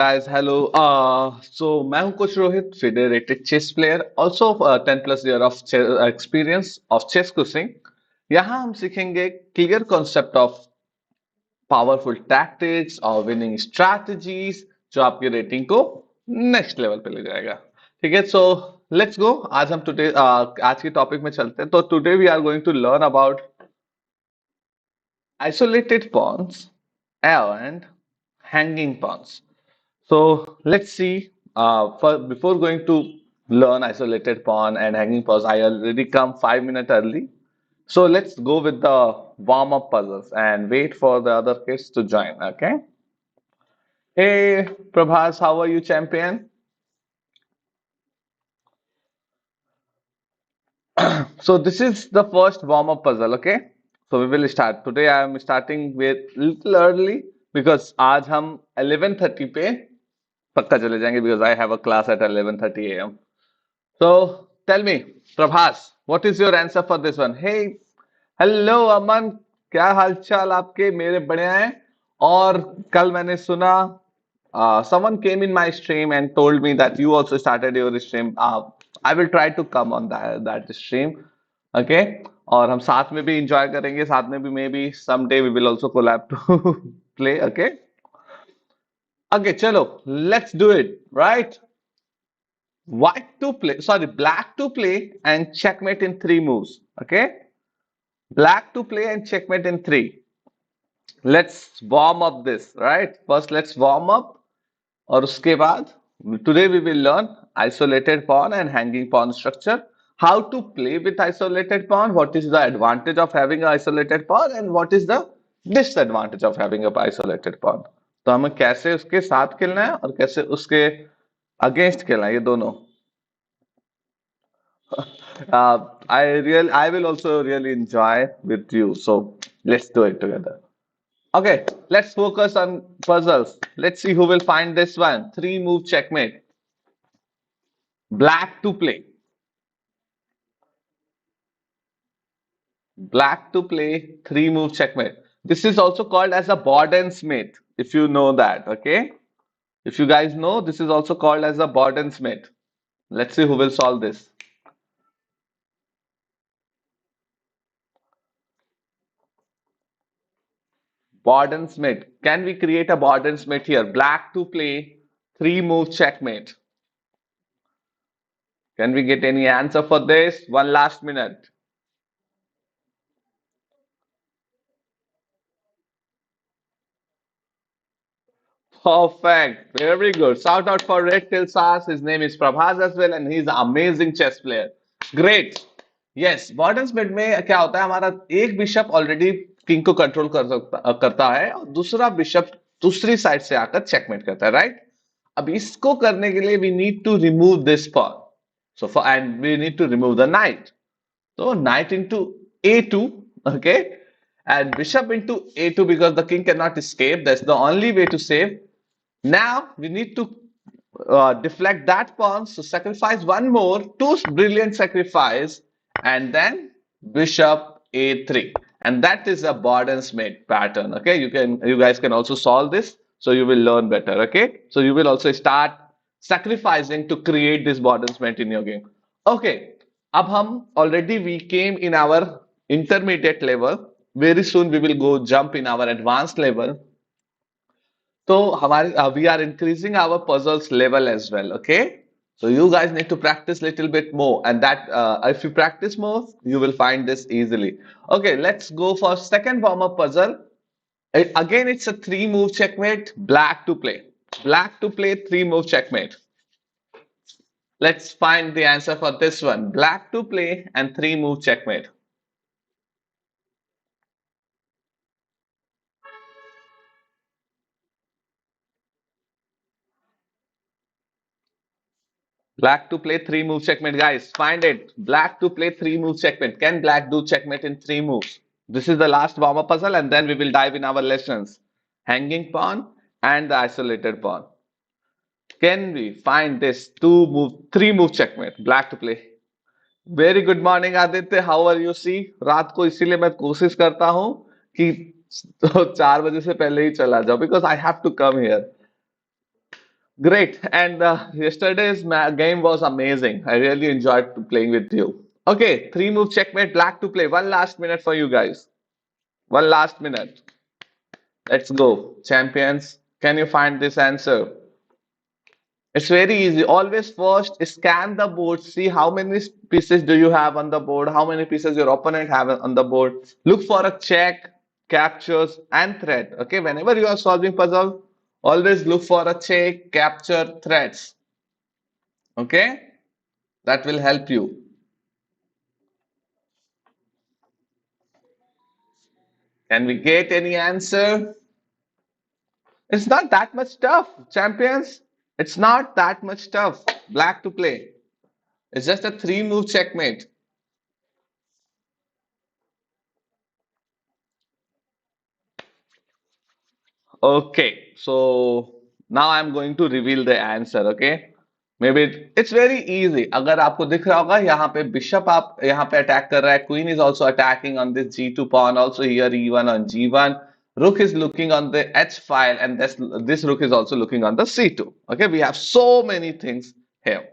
Guys, hello. मैं हूं coach Rohit, federated chess player, also 10+ year of experience of chess coaching. यहाँ हम सीखेंगे clear concept of powerful tactics और विनिंग स्ट्रैटेजीज जो आपकी रेटिंग को नेक्स्ट लेवल पे ले जाएगा। ठीक है, सो लेट्स गो। आज के टॉपिक में चलते हैं। तो today we are going to learn about isolated pawns and hanging pawns. So let's see. Before going to learn isolated pawn and hanging pawns, I already come 5 minutes early. So let's go with the warm-up puzzles and wait for the other kids to join. Okay. Hey, Prabhas, how are you, champion? So this is the first warm-up puzzle. Okay. So we will start. Today I am starting with little early because आज हम 11:30 पे पक्का चले जाएंगे because I have a class at 11:30 a.m. So tell me, Prabhas, what is your answer for this one? Hey, hello अमन, क्या हालचाल आपके? मेरे बढ़िया हैं। और कल मैंने सुना someone came in my stream and told me that you also started your stream. I will try to come on that stream. Okay? और हम साथ में भी enjoy करेंगे, साथ में भी maybe someday we will also collab to play. Okay? Okay, चलो, let's do it, right? Black to play and checkmate in 3 moves. Okay, black to play and checkmate in 3. Let's warm up this, right? First, let's warm up. और उसके बाद, today we will learn isolated pawn and hanging pawn structure. How to play with isolated pawn. What is the advantage of having an isolated pawn and what is the disadvantage of having an isolated pawn. तो हमें कैसे उसके साथ खेलना है और कैसे उसके अगेंस्ट खेलना है, ये दोनों. I will also really enjoy with you. So let's do it together. Okay, let's focus on puzzles. Let's see who will find this one. 3 move checkmate. Black to play. Black to play. 3 move checkmate. This is also called as a Borden-Smith, if you know that. Okay. If you guys know, this is also called as a Borden-Smith. Let's see who will solve this. Borden-Smith. Can we create a Borden-Smith here? Black to play, 3 move checkmate. Can we get any answer for this? One last minute. Perfect. Very good. Shout out for Red Tail Sars. His name is Prabhas as well, and he's an amazing chess player. Great. Yes, बॉर्डन स्मिथ में क्या होता है, हमारा एक bishop already king को control करता है और दूसरा बिशप दूसरी साइड से आकर चेकमेट करता है, राइट? अब इसको करने के लिए we need to remove this pawn. So for and we need to remove the knight. So knight into a2, okay, and bishop into a2 because the king cannot escape. That's the only way to save. Now we need to deflect that pawn, so sacrifice one more, two brilliant sacrifice, and then bishop a3, and that is a Borden-Smith pattern. Okay, you guys can also solve this, so you will learn better. Okay, so you will also start sacrificing to create this Borden-Smith in your game. Okay, अब हम already we came in our intermediate level. Very soon we will go jump in our advanced level. तो हमारे we are increasing our puzzles level as well. Okay, so you guys need to practice little bit more, and that if you practice more, you will find this easily. Okay, let's go for second warm-up puzzle. Again, it's a 3 move checkmate. Black to play. Black to play 3 move checkmate. Let's find the answer for this one. Black to play and 3 move checkmate. Black to play 3 move checkmate, guys. Find it. Black to play 3 move checkmate. Can black do checkmate in 3 moves? This is the last warm-up puzzle, and then we will dive in our lessons. Hanging pawn and the isolated pawn. Can we find this 3 move checkmate? Black to play. Very good morning Aditya, how are you? See, रात को इसीलिए मैं कोशिश करता हूं कि तो 4 बजे से पहले ही चला जाओ because I have to come here. Great. And yesterday's game was amazing. I really enjoyed playing with you. Okay, three move checkmate, black to play. One last minute for you guys. One last minute. Let's go. Champions, can you find this answer? It's very easy. Always first scan the board, see how many pieces do you have on the board, how many pieces your opponent have on the board. Look for a check, captures, and threat. Okay, whenever you are solving puzzle, always look for a check, capture, threats. Okay, that will help you. Can we get any answer? It's not that much tough, champions. It's not that much tough. Black to play. It's just a three move checkmate. Okay, so now I'm going to reveal the answer. Okay, maybe it's very easy. अगर आपको दिख रहा होगा यहाँ पे bishop आप यहाँ पे अटैक कर रहा है, queen is also attacking on this g2 pawn, also here e1 on g1, rook is looking on the h file, and this rook is also looking on the c2. Okay, we have so many things here.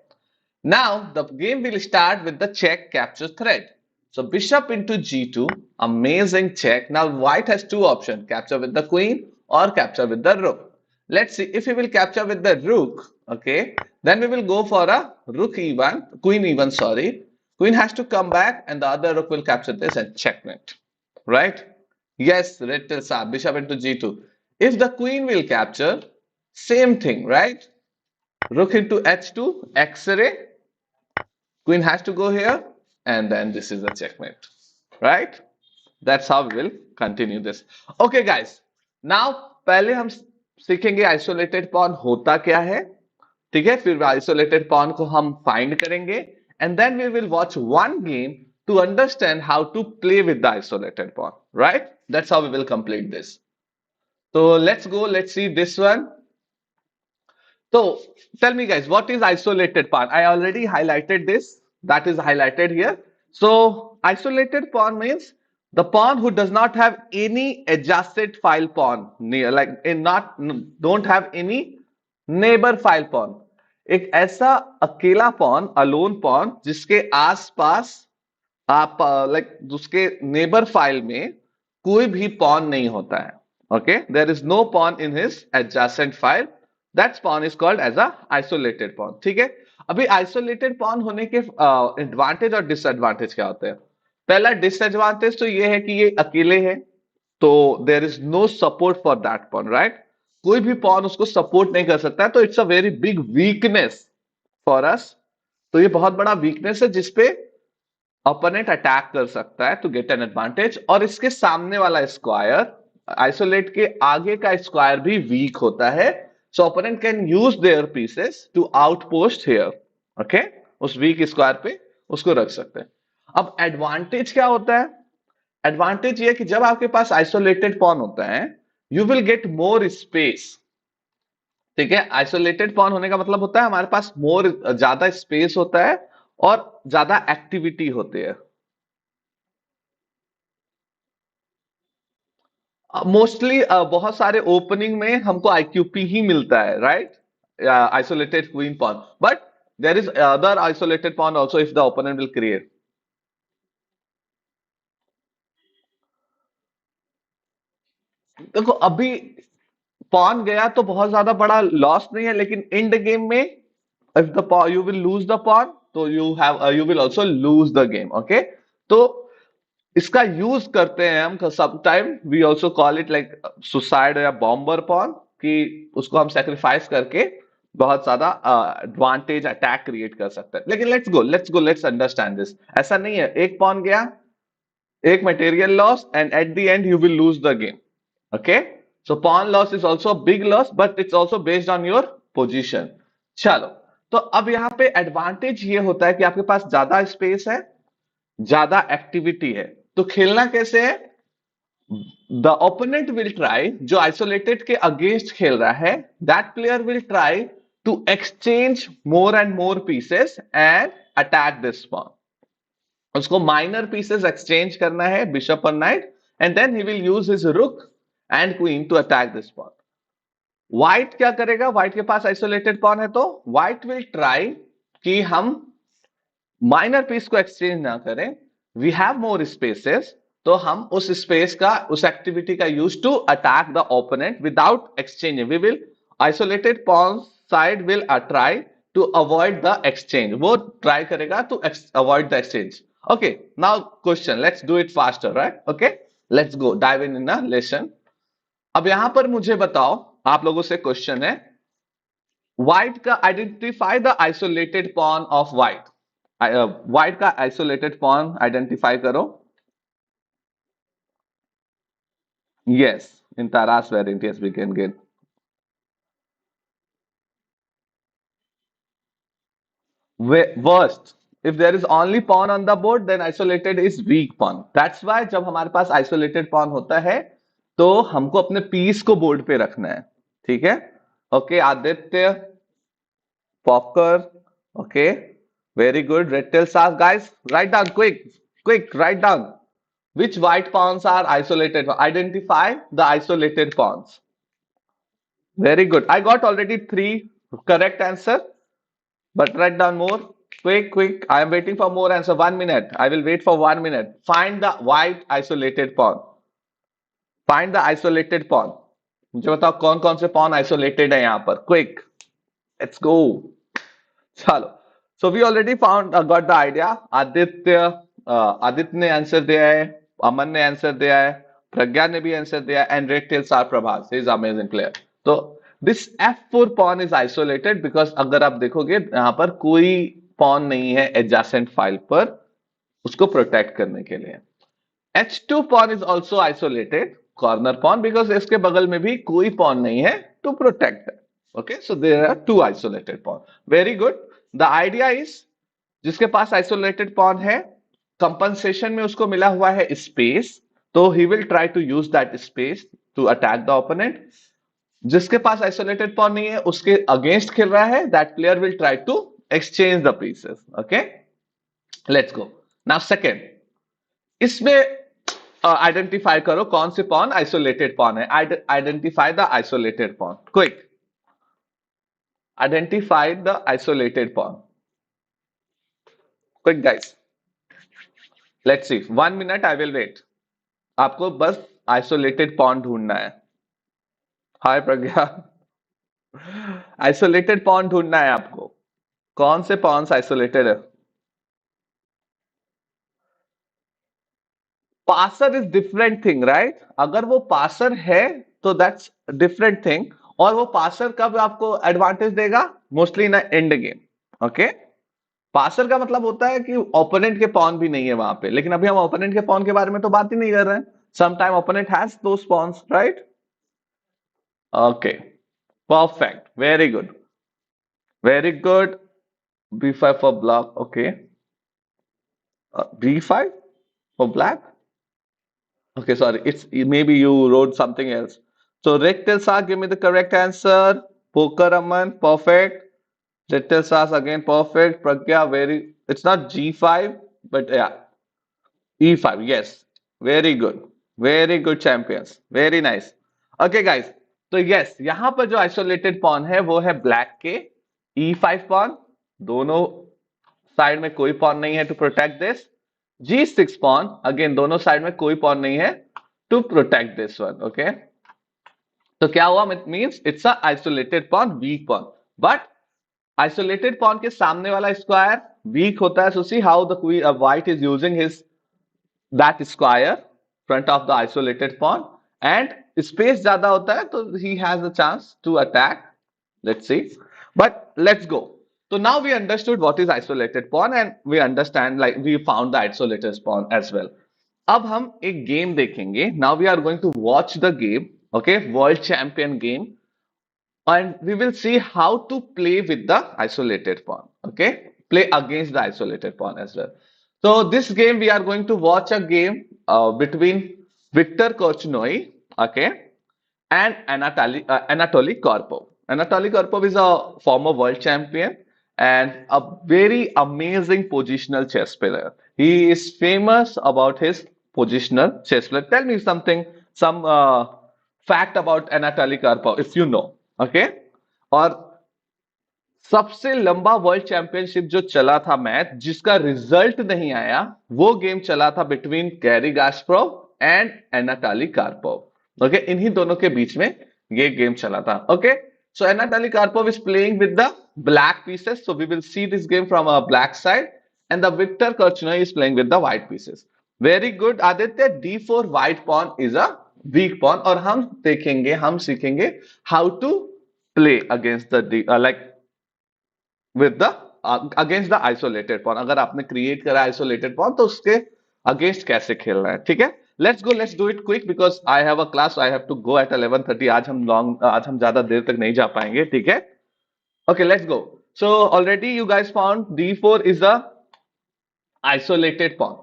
Now the game will start with the check capture thread. So bishop into g2, amazing check. Now white has two options, capture with the queen or capture with the rook. Let's see if we will capture with the rook, okay, then we will go for a rook e1, queen e1, sorry. Queen has to come back and the other rook will capture this and checkmate, right? Yes, red tells bishop into g2. If the queen will capture, same thing, right? Rook into h2, x-ray, queen has to go here, and then this is a checkmate, right? That's how we will continue this. Okay, guys. Now पहले हम सीखेंगे isolated pawn होता क्या है, ठीक है? फिर isolated pawn को हम फाइंड करेंगे, and then we will watch one game to understand how to play with the isolated pawn, right? That's how we will complete this. So let's go. Let's see this one. So tell me guys, what is isolated pawn? I already highlighted this. That is highlighted here. So isolated pawn means the pawn who does not have any adjacent file pawn near, like in not don't have any neighbor file pawn. एक ऐसा अकेला pawn, alone pawn जिसके आसपास आप like उसके neighbour file में कोई भी पॉन नहीं होता है. Okay, there is no pawn in his adjacent file. That pawn is called as a isolated pawn. ठीक है, अभी आइसोलेटेड पॉन होने के एडवांटेज और डिसएडवांटेज क्या होते हैं? पहला डिसएडवांटेज तो ये है कि ये अकेले है, तो there is no support for that pawn, right? कोई भी पॉन उसको सपोर्ट नहीं कर सकता है, तो it's a very big weakness for us. तो ये बहुत बड़ा वीकनेस है जिसपे ओपोनेंट अटैक कर सकता है टू गेट एन एडवांटेज. और इसके सामने वाला स्क्वायर, आइसोलेट के आगे का स्क्वायर भी वीक होता है, so opponent can use their pieces to outpost here. Okay, उस वीक स्क्वायर पे उसको रख सकते हैं. अब एडवांटेज क्या होता है? एडवांटेज ये है कि जब आपके पास आइसोलेटेड पॉन होता है, you will get more space. ठीक है, आइसोलेटेड पॉन होने का मतलब होता है हमारे पास मोर, ज्यादा स्पेस होता है और ज्यादा एक्टिविटी होती है. मोस्टली बहुत सारे ओपनिंग में हमको आईक्यूपी ही मिलता है, right? Isolated queen pawn, but there is other isolated pawn also if the opponent will create. देखो अभी पॉन गया तो बहुत ज्यादा बड़ा लॉस नहीं है, लेकिन एंड गेम में if the you will lose the pawn, तो you will also lose the game. Okay, तो इसका यूज करते हैं हम sometime, we also call it like suicide या बॉम्बर पॉन, कि उसको हम सेक्रीफाइस करके बहुत ज्यादा एडवांटेज अटैक क्रिएट कर सकते हैं. लेकिन लेट्स अंडरस्टैंड दिस. ऐसा नहीं है एक पॉन गया, एक material loss, and at the end you will lose the game. Okay, so pawn loss is also big loss, but it's also based on your position. चलो, तो अब यहाँ पे एडवांटेज ये होता है कि आपके पास ज्यादा स्पेस है, ज्यादा एक्टिविटी है. तो खेलना कैसे है? द ओपोनेंट विल ट्राई, जो आइसोलेटेड के अगेंस्ट खेल रहा है, that player will try to exchange more and more pieces and attack this pawn. उसको माइनर पीसेस एक्सचेंज करना है, बिशप और knight, and then he will use his rook and queen to attack this pawn. White क्या करेगा, white के पास isolated pawn है, तो व्हाइट विल ट्राई कि हम माइनर पीस को एक्सचेंज ना करें, वी हैव मोर स्पेसेस, तो हम उस स्पेस का, उस एक्टिविटी का use to attack the opponent without exchange, we will isolated pawn side will try to avoid the exchange, वो ट्राई करेगा to avoid the exchange. Okay, now question, let's do it faster, right? Okay, let's go dive in a lesson. अब यहां पर मुझे बताओ, आप लोगों से क्वेश्चन है, व्हाइट का identify the isolated pawn of white, white का आइसोलेटेड पॉन आइडेंटिफाई करो। Yes, in Tarrasch variant, yes we can get worst. If there is only pawn on the board, then isolated is weak pawn. That's why जब हमारे पास isolated pawn होता है, तो हमको अपने piece को बोर्ड पे रखना है, ठीक है? Okay, Aditya, poker, okay, very good. Red tail stars, guys, write down quick, quick, write down. Which white pawns are isolated? Identify the isolated pawns. Very good. I got already three correct answer, but write down more. Quick, quick. I am waiting for more answer. 1 minute. I will wait for 1 minute. Find the white isolated pawn. Find the isolated pawn. मुझे बताओ कौन कौन से pawn isolated है यहाँ पर. Quick. Let's go. चलो, so we already found, got the idea. Aditya ने आंसर दिया है, अमन ने आंसर दिया है, प्रज्ञा ने भी आंसर दिया है, and red tails are Prabhas, he is amazing player. तो this F4 pawn is isolated because अगर आप देखोगे यहां पर कोई पॉन नहीं है एडजेसेंट फाइल पर उसको प्रोटेक्ट करने के लिए। H2 pawn is also isolated, corner pawn, because इसके बगल में भी कोई pawn नहीं है to protect it. Okay, so there are two isolated pawn. Very good. The idea is, जिसके पास isolated pawn है, compensation में उसको मिला हुआ है space, तो he will try to use that space to attack the opponent. जिसके पास isolated pawn नहीं है, उसके against खेल रहा है, that player will try to exchange the pieces. Okay, let's go. Now second, इसमें आइडेंटिफाई करो कौन से पॉन आइसोलेटेड पॉन है। Identify the isolated pawn, quick, identify the isolated pawn, quick guys, let's see, 1 minute, I will wait. आपको बस isolated pawn ढूंढना है। हाय प्रज्ञा, isolated pawn ढूंढना है आपको, कौन से पॉन्स आइसोलेटेड है। Passer is different thing, right? अगर वो पासर है तो दैट्स डिफरेंट थिंग, और वो पासर कब आपको एडवांटेज देगा, mostly in end game. Okay, passer का मतलब होता है कि ओपोनेंट के पॉन भी नहीं है वहां पे, लेकिन अभी हम ओपोनेंट के पॉन के बारे में तो बात ही नहीं कर रहे हैं। Some time opponent has those pawns, right? Okay, perfect, very good, very good. B5 for block, okay. B5 for black. Okay, sorry. It's maybe you wrote something else. So rectal sas, give me the correct answer. Poker Aman, perfect. Rectal sas again, perfect. Pragya, very. It's not G5, but yeah, E5. Yes, very good. Very good champions. Very nice. Okay, guys. तो yes, यहां पर जो isolated pawn है वो है black के E5 pawn, दोनों side में कोई पॉन नहीं है to protect this. G6 pawn, again दोनों साइड में कोई पॉन नहीं है to protect this one. Okay, तो क्या हुआ, means it's a isolated pawn, weak pawn, but isolated pawn के सामने वाला स्क्वायर वीक होता है। So see how the white is using his that square front of the isolated pawn, and space ज्यादा होता है तो he has a chance to attack. Let's see, but let's go. So now we understood what is isolated pawn and we understand, like we found the isolated pawn as well. अब हम एक game देखेंगे। Now we are going to watch the game, okay, world champion game, and we will see how to play with the isolated pawn, okay, play against the isolated pawn as well. So this game we are going to watch a game between Victor Korchnoi, okay, and Anatoly Karpov. Anatoly Karpov is a former world champion and a very amazing positional chess player. He is famous about his positional chess player. Tell me something, some fact about Anatoly Karpov, if you know. Okay. और सबसे लंबा world championship जो चला था match, जिसका result नहीं आया, वो गेम चला था between Garry Kasparov and Anatoly Karpov. Okay, इन्हीं दोनों के बीच में ये गेम चला था। Okay, so Anatoly Karpov is playing with the black pieces, so we will see this game from a black side, and the Victor Korchnoi is playing with the white pieces. Very good Aditya, d4 white pawn is a weak pawn, और हम देखेंगे, हम सीखेंगे how to play against the like with the against the isolated pawn. अगर आपने create करा isolated pawn तो उसके अगेंस्ट कैसे खेलना है, ठीक है। Let's do it quick because I have a class, I have to go at 11:30। आज हम ज्यादा देर तक नहीं जा पाएंगे, ठीक है। Okay, let's go. So already you guys found d4 is a isolated pawn.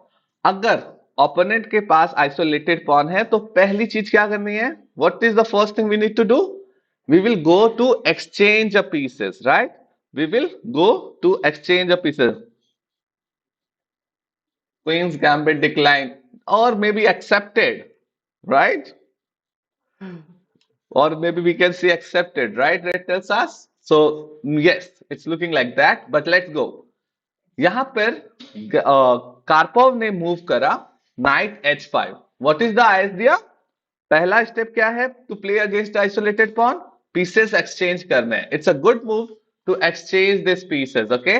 अगर ओपोनेंट के पास आइसोलेटेड पॉन है तो पहली चीज क्या करनी है, what is the first thing we need to do, we will go to exchange a pieces, right? We will go to exchange a pieces. Queen's gambit declined or maybe accepted, right? Or maybe we can say accepted, right? Red tells us. So yes, it's looking like that. But let's go. यहाँ पर Karpov ने move करा knight h5। What is the idea? पहला step क्या है to play against isolated pawn? Pieces exchange करने हैं। It's a good move to exchange this pieces. Okay,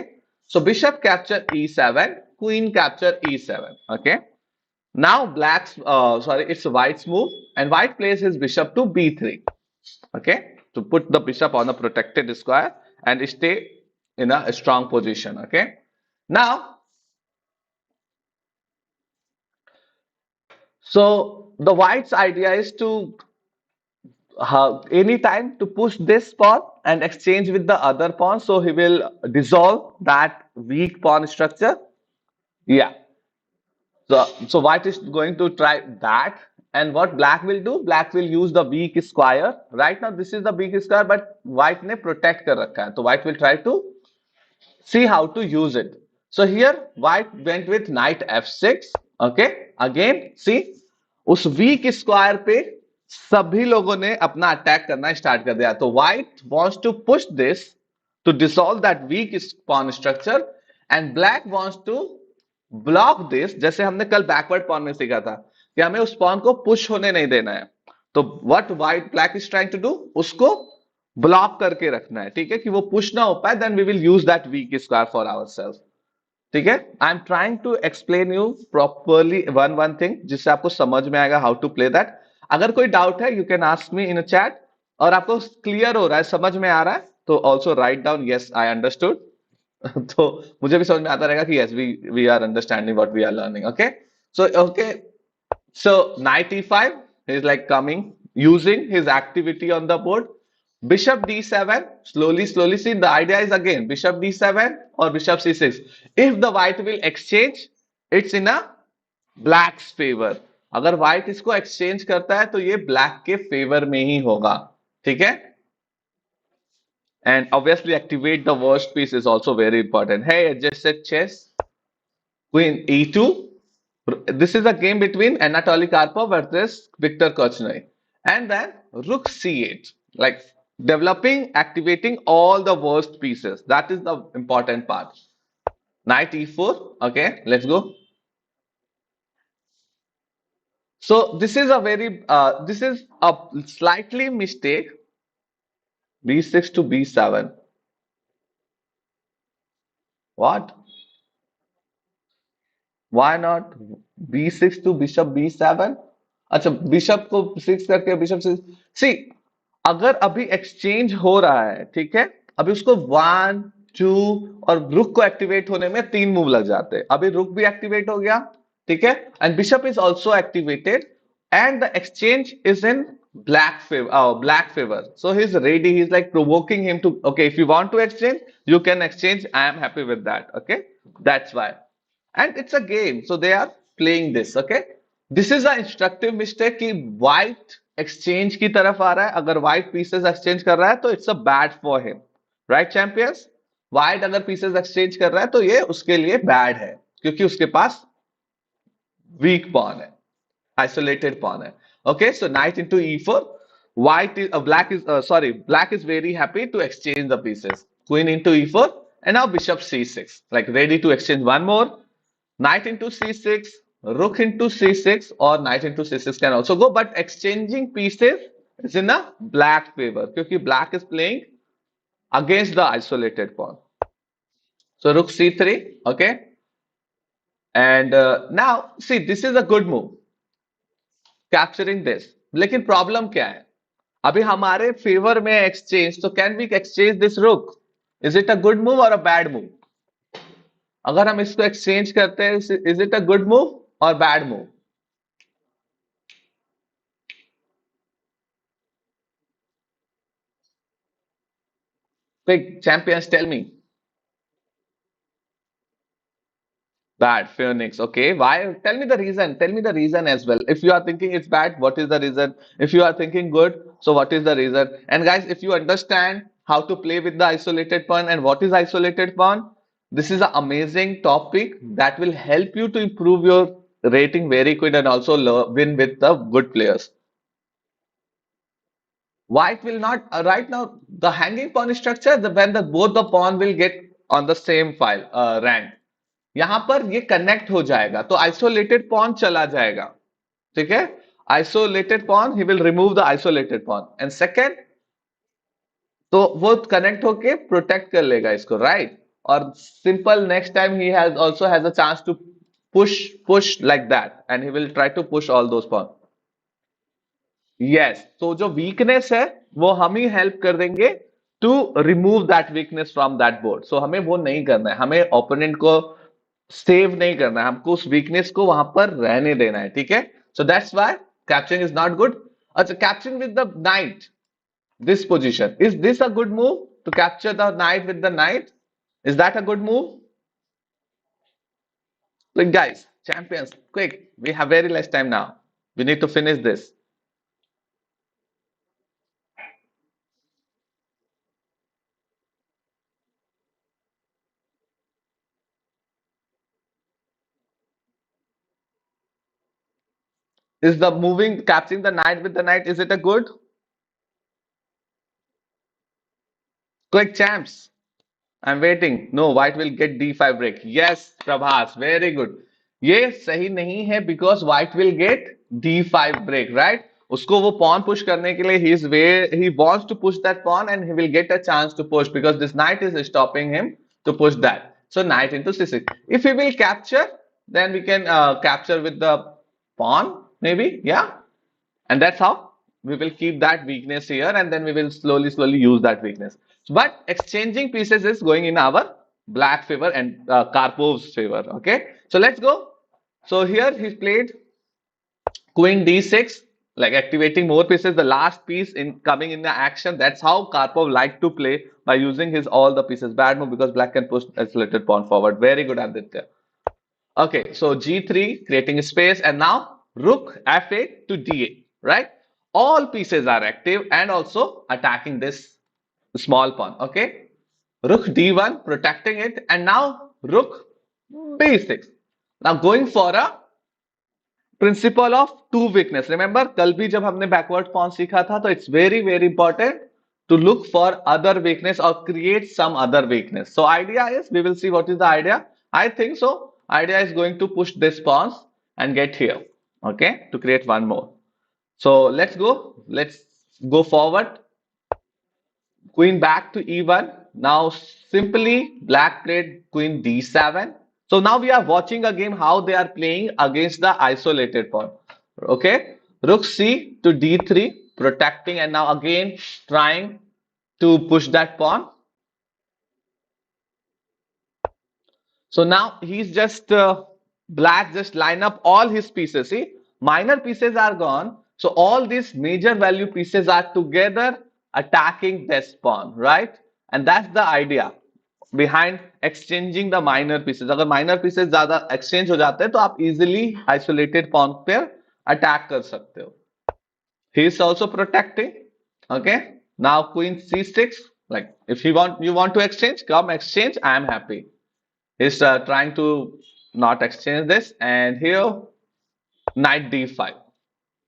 so bishop capture e7, queen capture e7। Okay, now black's sorry, it's white's move, and white plays his bishop to b3, okay, to put the bishop on a protected square and stay in a strong position. Okay, now so the white's idea is to any time to push this pawn and exchange with the other pawn, so he will dissolve that weak pawn structure. Yeah, so white is going to try that. And what black will do? Black will use the weak square. Right now, this is the weak square, but white ने protect कर रखा है. So white will try to see how to use it. So here white went with knight f6. Okay, again see उस weak square पे सभी लोगों ने अपना अटैक करना स्टार्ट कर दिया. तो white wants to push this to dissolve that weak pawn structure, and black wants to block this, जैसे हमने कल बैकवर्ड पॉन में सीखा था कि हमें उस पॉन को पुश होने नहीं देना है। तो what white black is trying to do, उसको ब्लॉक करके रखना है, ठीक है, कि वो पुश ना हो पाए। Then we will use that weak square for ourself, ठीक है। I am trying to explain you properly one thing, जिससे आपको समझ में आएगा हाउ टू प्ले दैट। अगर कोई डाउट है you can ask me in a chat, और आपको क्लियर हो रहा है, समझ में आ रहा है, तो also write down yes I understood. तो मुझे भी समझ में आता रहेगा कि yes we are understanding what we are learning. Okay, so okay, so knight e5 is like coming using his activity on the board. Bishop d7, slowly see, the idea is again bishop d7 or bishop c6. If the white will exchange, it's in a black's favor. अगर white इसको exchange करता है तो ये black के favor में ही होगा, ठीक है। And obviously activate the worst piece is also very important. Hey, adjusted chess, queen e2. This is a game between Anatoly Karpov versus Victor Korchnoi. And then rook c8, like developing, activating all the worst pieces. That is the important part. Knight e4. Okay, let's go. So this is a this is a slightly mistake. b6 to b7. What? Why not b6 to bishop b7? अच्छा, bishop को 6 करके bishop 6। सी, अगर अभी exchange हो रहा है, ठीक है, अभी उसको 1 2 और रुक को एक्टिवेट होने में 3 मूव लग जाते हैं। अभी रुक भी एक्टिवेट हो गया, ठीक है, and bishop is also activated, and the exchange is in black favor. So he's ready, he's like provoking him to, okay, if you want to exchange you can exchange, I am happy with that. Okay, that's why, and it's a game, so they are playing this. Okay, this is an instructive mistake कि white exchange की तरफ आ रहा है। अगर white pieces exchange कर रहा है तो it's a bad for him, right champions? white अगर pieces exchange कर रहा है तो ये उसके लिए bad है, क्योंकि उसके पास weak pawn है, isolated pawn है। Okay, so knight into e4. White is black is sorry, black is very happy to exchange the pieces. Queen into e4 and now bishop c6, like ready to exchange one more. Knight into c6, rook into c6, or knight into c6 can also go, but exchanging pieces is in a black favor because black is playing against the isolated pawn. So rook c3, okay, and now see this is a good move, capturing this. लेकिन problem क्या है? अभी हमारे favour में exchange, तो can we exchange this रुक? Is it a good move और a bad move? अगर हम इसको एक्सचेंज करते हैं, is it a good move और bad move? Big champions, tell me. Bad, Phoenix. Okay, why? Tell me the reason. Tell me the reason as well. If you are thinking it's bad, what is the reason? If you are thinking good, so what is the reason? And guys, if you understand how to play with the isolated pawn and what is isolated pawn, this is an amazing topic that will help you to improve your rating very quick and also win with the good players. White will not right now the hanging pawn structure when the both the pawn will get on the same file rank. यहां पर ये connect हो जाएगा तो isolated pawn चला जाएगा. ठीक है, isolated pawn he will remove the isolated pawn and second, तो वो कनेक्ट होके प्रोटेक्ट कर लेगा इसको, राइट? और simple next time he has also has a chance to push push like that and he will try to push all those pawn. Yes, तो जो वीकनेस है वो हम ही हेल्प कर देंगे to remove that weakness from that board. So हमें वो नहीं करना है, हमें ओपोनेंट को सेव नहीं करना है, हमको उस वीकनेस को वहां पर रहने देना है. ठीक है, so that's why capturing is not good. अच्छा, capturing with the knight, this position, is this a good move to capture the knight with the knight? Is that a good move? Look guys, champions, quick, we have very less time now, we need to finish this. Is the moving capturing the knight with the knight, is it a good? Quick champs, I'm waiting. No, white will get d5 break. Yes, Prabhas, very good. ये सही नहीं है because white will get d5 break, right? उसको वो pawn push करने के लिए he wants to push that pawn and he will get a chance to push because this knight is stopping him to push that. So knight into c6. If he will capture, then we can capture with the pawn maybe, yeah. And that's how we will keep that weakness here and then we will slowly use that weakness. But exchanging pieces is going in our black favor and Karpov's favor. Okay, so let's go. So here he played queen d6, like activating more pieces, the last piece in coming in the action. That's how Karpov liked to play, by using his all the pieces. Bad move because black can push isolated pawn forward. Very good, Aditya. Okay, so g3 creating space and now rook f8 to d8, right? All pieces are active and also attacking this small pawn. Okay, rook d1 protecting it and now rook b6. Now going for a principle of two weakness. Remember कल भी जब हमने backward pawn सीखा था, तो it's very very important to look for other weakness or create some other weakness. So idea is, we will see what is the idea. I think so idea is going to push this pawns and get here, okay, to create one more. So let's go forward. Queen back to e1. Now simply black played queen d7. So now we are watching a game how they are playing against the isolated pawn. Okay, rook c to d3 protecting and now again trying to push that pawn. So now he's just black just line up all his pieces. See, minor pieces are gone. So all these major value pieces are together attacking this pawn, right? And that's the idea behind exchanging the minor pieces. अगर minor pieces ज़्यादा exchange हो जाते हैं तो आप easily isolated pawn पे attack कर सकते हो. He is also protecting. Okay. Now queen c6. Like if you want to exchange, come exchange. I am happy. He's trying to not exchange this, and here knight d5.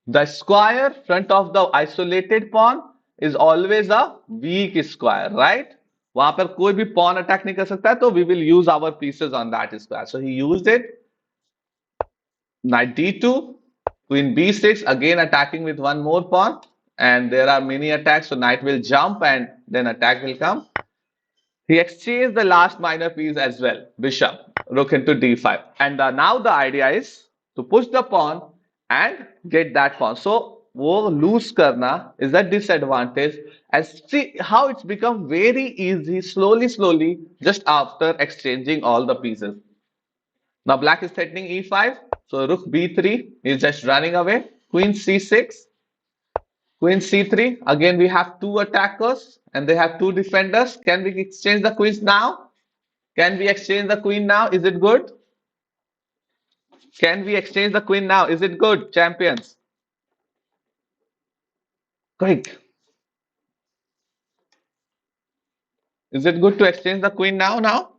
The square front of the isolated pawn is always a weak square, right? वहां पर कोई भी pawn attack नहीं कर सकता है, तो we will use our pieces on that square. So he used it. Knight d2, queen b6, again attacking with one more pawn. And there are many attacks, so knight will jump and then attack will come. He exchanged the last minor piece as well, bishop, rook into d5. And now the idea is to push the pawn and get that pawn. So, wo lose karna is a disadvantage. And see how it's become very easy, slowly, just after exchanging all the pieces. Now, black is threatening e5. So, rook b3 is just running away. Queen c6. Queen c3. Again, we have two attackers and they have two defenders. Can we exchange the queens now? Can we exchange the queen now? Is it good? Can we exchange the queen now? Is it good, champions? Quick. Is it good to exchange the queen now?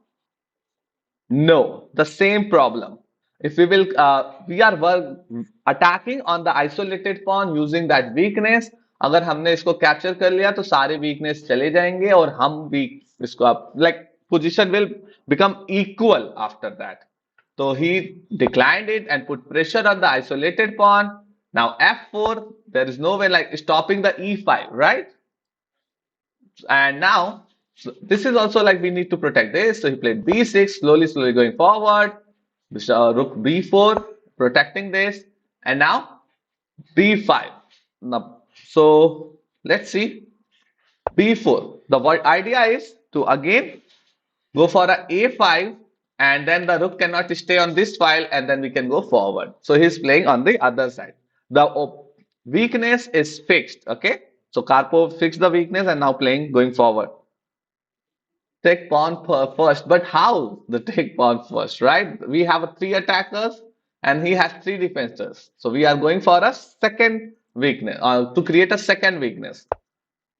No, the same problem. If we will, we are attacking on the isolated pawn using that weakness. अगर हमने इसको capture कर लिया तो सारे weakness चले जाएंगे और हम भी इसको आप like position will become equal after that. So he declined it and put pressure on the isolated pawn. Now f4, there is no way like stopping the e5, right? And now, so this is also like we need to protect this. So he played b6, slowly going forward. Rook b4, protecting this. And now b5. Now, so let's see. b4. The idea is to again go for a a5 and then the rook cannot stay on this file and then we can go forward. So he's playing on the other side. The weakness is fixed. Okay. So Karpov fixed the weakness and now playing going forward. Take pawn first, but how the take pawn first, right? We have three attackers and he has three defenders. So we are going for a second weakness, to create a second weakness.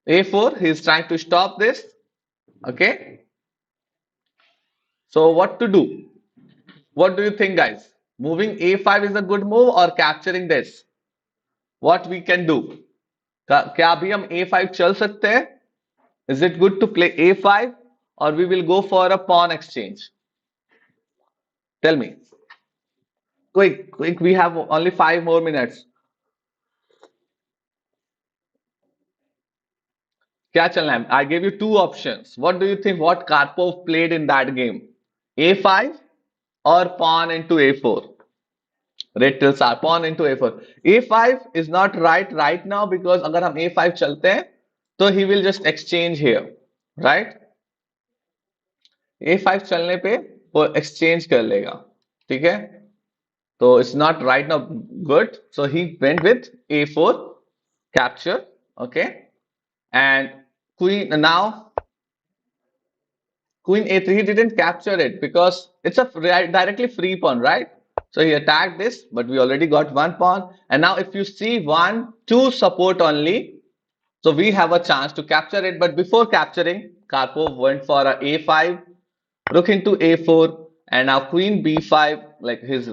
a4, he is trying to stop this. Okay. So what to do? What do you think, guys? Moving a5 is a good move or capturing this? What we can do? क्या अभी हम a5 चल सकते हैं? Is it good to play a5 or we will go for a pawn exchange? Tell me. Quick, we have only 5 more minutes. क्या चलना है? I gave you two options. What do you think what Karpov played in that game? a5 or pawn into a4? Red tilts are pawn into a4. a5 is not right now because अगर हम a5 चलते हैं तो he will just exchange here, right? a5 चलने पे वो exchange कर लेगा, ठीक है? So it's not right now good. So he went with a4 capture, okay? And queen now queen a3, he didn't capture it because it's a directly free pawn, right? So he attacked this, but we already got one pawn. And now if you see 1, 2 support only, so we have a chance to capture it. But before capturing, Karpov went for a a5, rook into a4, and now queen b5, like he's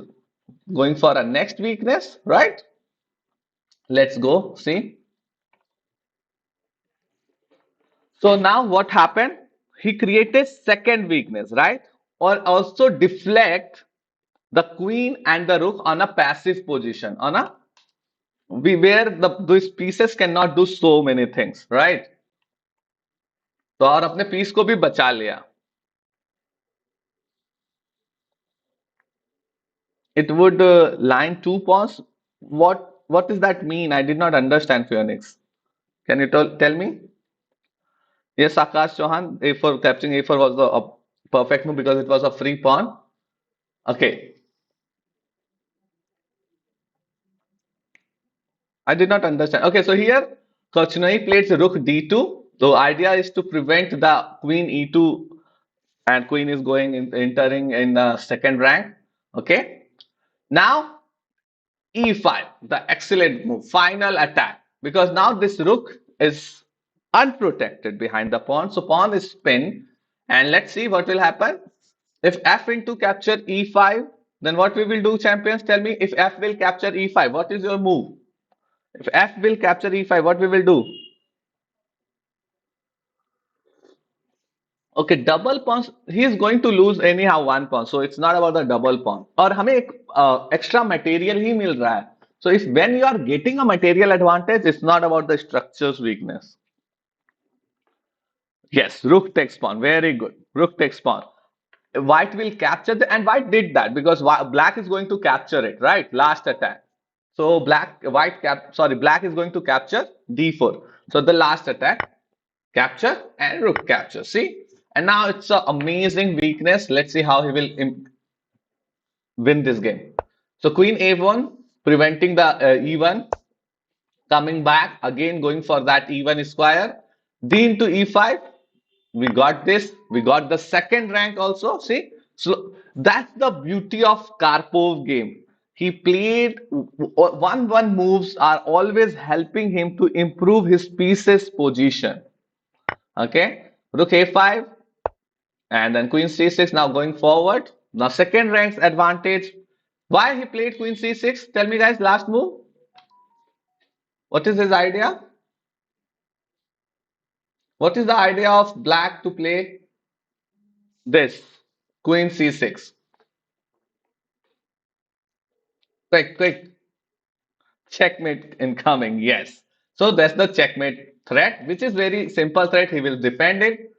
going for a next weakness, right? Let's go see. So now what happened? He created second weakness, right? Or also deflect the queen and the rook on a passive position, on a where these pieces cannot do so many things, right? तो और अपने piece को भी बचा लिया. It would line two pawns. What does that mean? I did not understand, Phoenix. Can you tell me? Yes, Akash Chauhan, A4 capturing A4 was the perfect move because it was a free pawn. Okay, I did not understand. Okay, so here Kochnoi plays rook d2. The idea is to prevent the queen e2 and queen is entering in the second rank. Okay, now e5, the excellent move, final attack, because now this rook is unprotected behind the pawn. So pawn is pinned, and let's see what will happen. If f into capture e5, then what we will do, champions? Tell me, if f will capture e5, what is your move? If f will capture e5, what we will do? Okay, double pawn. He is going to lose anyhow one pawn, so it's not about the double pawn. और हमें एक extra material ही मिल रहा है. So if when you are getting a material advantage, it's not about the structure's weakness. Yes, rook takes pawn. Very good. Rook takes pawn. White will capture the, and white did that because black is going to capture it, right? Last attack. So black is going to capture d4. So the last attack, capture and rook capture. See, and now it's an amazing weakness. Let's see how he will win this game. So queen a1, preventing the e1, coming back again, going for that e1 square, d into e5. We got this. We got the second rank also. See, so that's the beauty of Karpov game. He played 1-1 moves are always helping him to improve his pieces position. Okay, rook a5 and then queen c6. Now going forward. Now second rank's advantage. Why he played queen c6? Tell me guys. Last move. What is his idea? What is the idea of black to play this queen c6? Quick, quick. Checkmate incoming, yes. So that's the checkmate threat, which is very simple threat. He will defend it,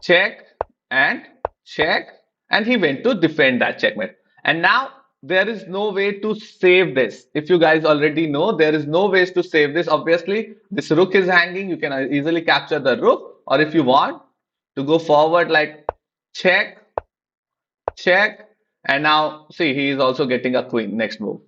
check and check, and he went to defend that checkmate. And now there is no way to save this. If you guys already know, there is no ways to save this. Obviously, this rook is hanging. You can easily capture the rook, or if you want to go forward like check, check, and now see he is also getting a queen next move.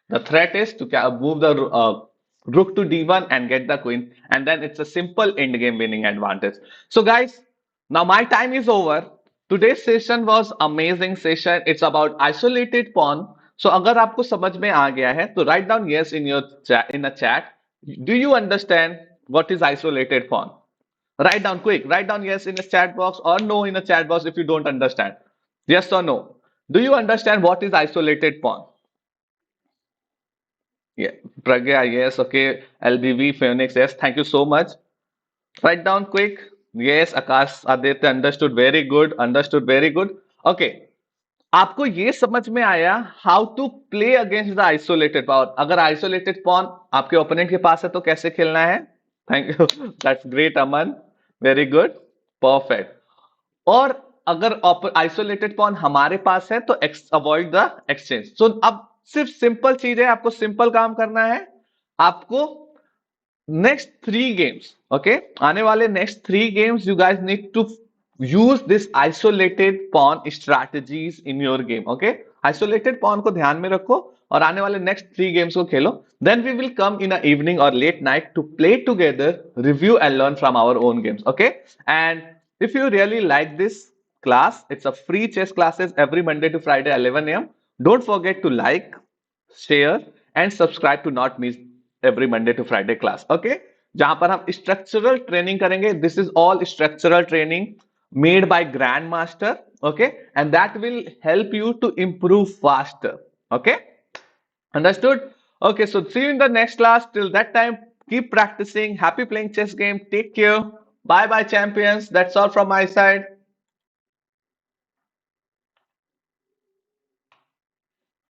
The threat is to move the rook to d1 and get the queen, and then it's a simple end game winning advantage. So guys, now my time is over. Today's session was amazing session. It's about isolated pawn. So अगर आपको समझ में आ गया है तो write down yes in your chat, in a chat. Do you understand what is isolated pawn? Write down quick. Write down yes in a chat box or no in a chat box if you don't understand. Yes or no? Do you understand what is isolated pawn? Yeah, Pragya, yes, okay. LBV, Phoenix, yes, thank you so much. Write down quick. Yes, Akash, Aditya, understood very good, understood very good. Okay, आपको ये समझ में आया how to play against the isolated power. अगर isolated pawn आपके opponent के पास है तो कैसे खेलना है? Thank you, that's great Aman, very good, perfect. और अगर आइसोलेटेड पॉन हमारे पास है तो अवॉइड द एक्सचेंज. सो अब सिर्फ सिंपल चीज है, आपको सिंपल काम करना है. आपको नेक्स्ट 3 गेम्स, ओके, आने वाले next 3 games you guys need to use this isolated pawn strategies in your game. Okay, isolated pawn को ध्यान में रखो और आने वाले नेक्स्ट 3 गेम्स को खेलो. Then we will come in a evening और late night to play together, review and learn from our own games. Okay, and if you really like this class, it's a free chess classes every Monday to Friday 11 a.m. Don't forget to like, share and subscribe to not miss every Monday to Friday class. Okay, जहां पर हम structural training करेंगे. This is all structural training made by grandmaster. Okay, and that will help you to improve faster. Okay, understood? Okay, so see you in the next class. Till that time, keep practicing. Happy playing chess game. Take care. Bye bye, champions. That's all from my side.